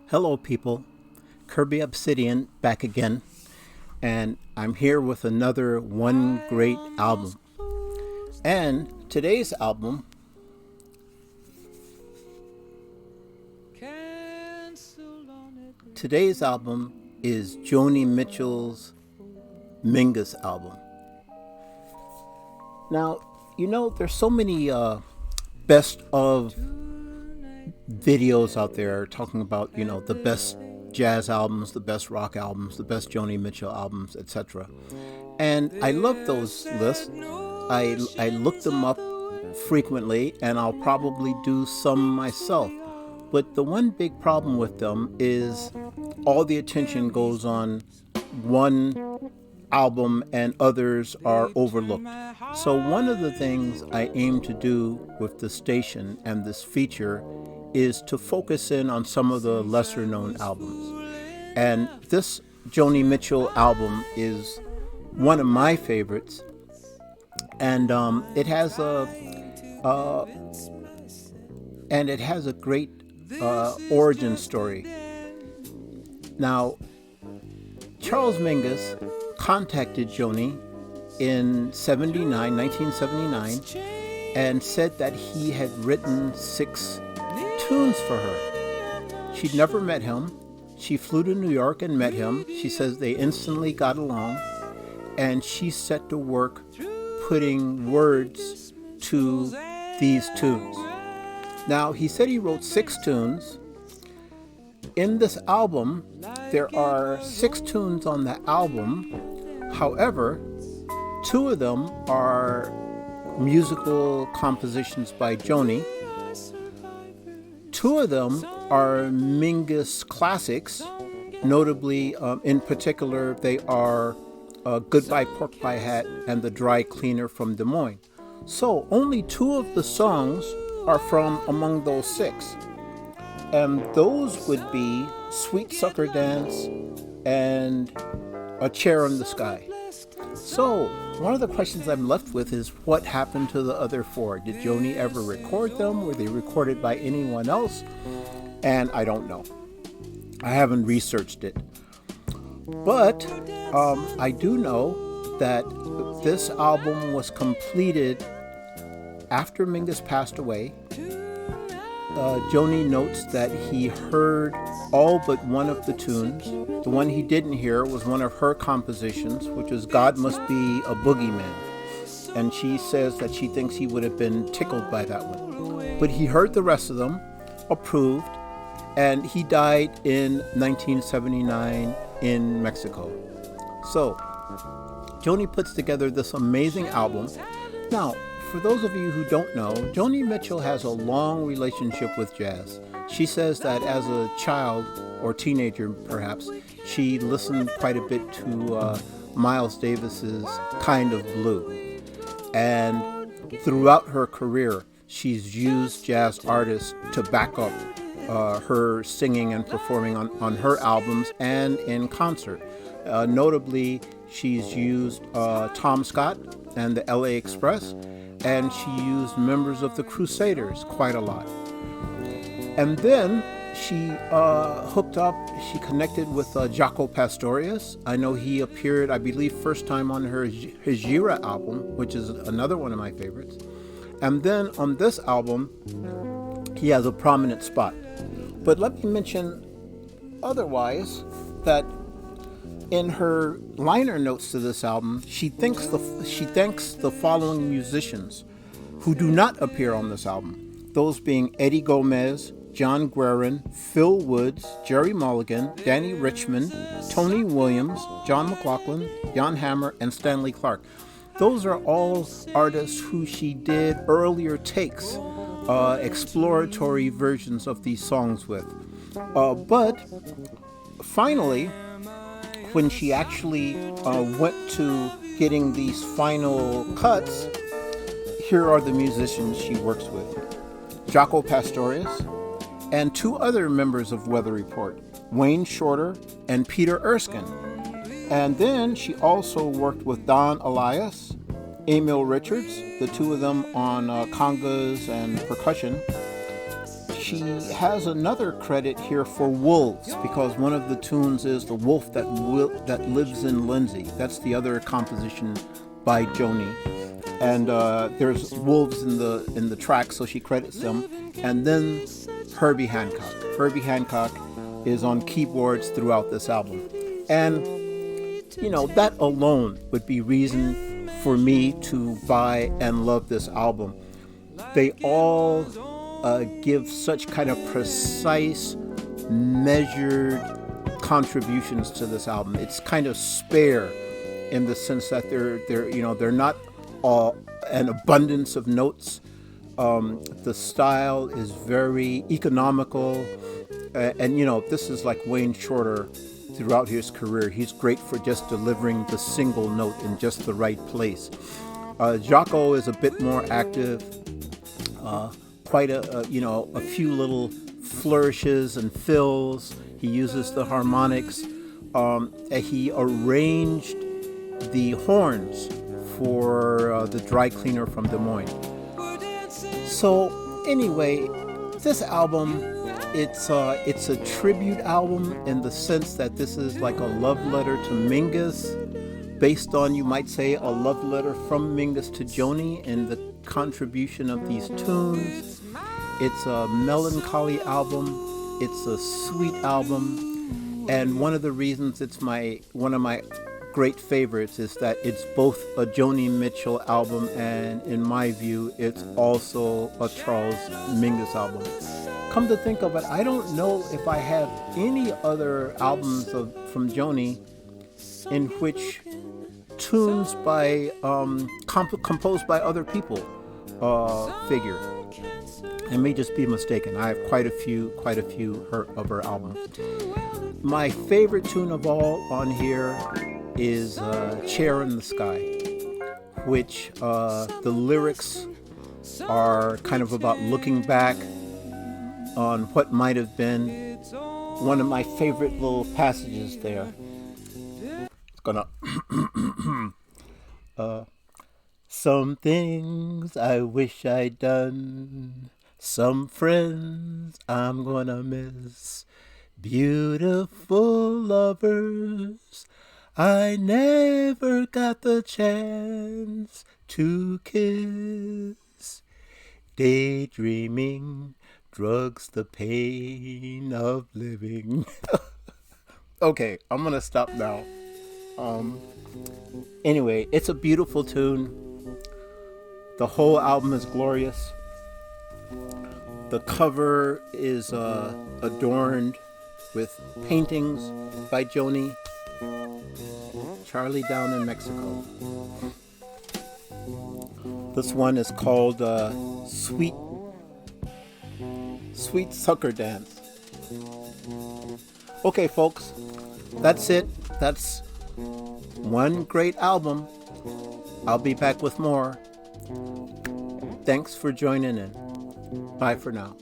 Hello, people. Kirby Obsidian back again, and I'm here with another one great album. And today's album is Joni Mitchell's Mingus album. Now, there's so many best of videos out there talking about, the best jazz albums, the best rock albums, the best Joni Mitchell albums, etc. And I love those lists. I look them up frequently, and I'll probably do some myself. But the one big problem with them is all the attention goes on one album and others are overlooked. So one of the things I aim to do with the station and this feature is to focus in on some of the lesser known albums. And this Joni Mitchell album is one of my favorites, and it has a great origin story. Now, Charles Mingus contacted Joni in 1979, and said that he had written 6 tunes for her. She'd never met him. She flew to New York and met him. She says they instantly got along, and she set to work putting words to these tunes. Now, he said he wrote 6 tunes. In this album, there are 6 tunes on the album. However, 2 of them are musical compositions by Joni. 2 of them are Mingus classics. Notably, in particular, they are Goodbye Pork Pie Hat and The Dry Cleaner from Des Moines. So only 2 of the songs are from among those 6. And those would be Sweet Sucker Dance and A Chair in the Sky. So one of the questions I'm left with is, what happened to the other 4? Did Joni ever record them? Were they recorded by anyone else? And I don't know. I haven't researched it. But I do know that this album was completed after Mingus passed away. Joni notes that he heard all but one of the tunes. The one he didn't hear was one of her compositions, which was God Must Be a Boogeyman. And she says that she thinks he would have been tickled by that one. But he heard the rest of them, approved, and he died in 1979 in Mexico. So, Joni puts together this amazing album. Now, for those of you who don't know, Joni Mitchell has a long relationship with jazz. She says that as a child, or teenager perhaps, she listened quite a bit to Miles Davis's Kind of Blue. And throughout her career, she's used jazz artists to back up her singing and performing on her albums and in concert. Notably, she's used Tom Scott and the LA Express, and she used members of the Crusaders quite a lot. And then she she connected with Jaco Pastorius. I know he appeared, I believe, first time on her Hijira album, which is another one of my favorites. And then on this album, he has a prominent spot. But let me mention otherwise that in her liner notes to this album, she thanks the following musicians who do not appear on this album. Those being Eddie Gomez, John Guerin, Phil Woods, Jerry Mulligan, Danny Richmond, Tony Williams, John McLaughlin, Jan Hammer, and Stanley Clarke. Those are all artists who she did earlier takes, exploratory versions of these songs with. But finally, when she actually went to getting these final cuts, here are the musicians she works with. Jaco Pastorius and 2 other members of Weather Report, Wayne Shorter and Peter Erskine. And then she also worked with Don Elias, Emil Richards, the 2 of them on congas and percussion. she has another credit here for wolves, because one of the tunes is The Wolf That Lives in Lindsay. That's the other composition by Joni. And there's wolves in the track, so she credits them. And then Herbie Hancock. Herbie Hancock is on keyboards throughout this album. And, that alone would be reason for me to buy and love this album. They all give such kind of precise, measured contributions to this album. It's kind of spare in the sense that they're not an abundance of notes. The style is very economical, and this is like Wayne Shorter throughout his career. He's great for just delivering the single note in just the right place. Jaco is a bit more active, quite a few little flourishes and fills. He uses the harmonics. He arranged the horns for the dry cleaner from Des Moines. So anyway, this album, it's a tribute album in the sense that this is like a love letter to Mingus, based on, you might say, a love letter from Mingus to Joni and the contribution of these tunes. It's a melancholy album. It's a sweet album. And one of the reasons it's one of my great favorites is that it's both a Joni Mitchell album and, in my view, it's also a Charles Mingus album. Come to think of it, I don't know if I have any other albums from Joni in which tunes by composed by other people figure. I may just be mistaken. I have quite a few of her albums. My favorite tune of all on here is Chair in the Sky, which the lyrics are kind of about looking back on what might have been. One of my favorite little passages there. It's gonna some things I wish I'd done, some friends I'm gonna miss, beautiful lovers I never got the chance to kiss, daydreaming drugs the pain of living. Okay, I'm gonna stop now. Anyway, it's a beautiful tune. The whole album is glorious. The cover is adorned with paintings by Joni. Charlie down in Mexico. This one is called Sweet Sucker Dance. Okay, folks, that's it. That's one great album. I'll be back with more. Thanks for joining in. Bye for now.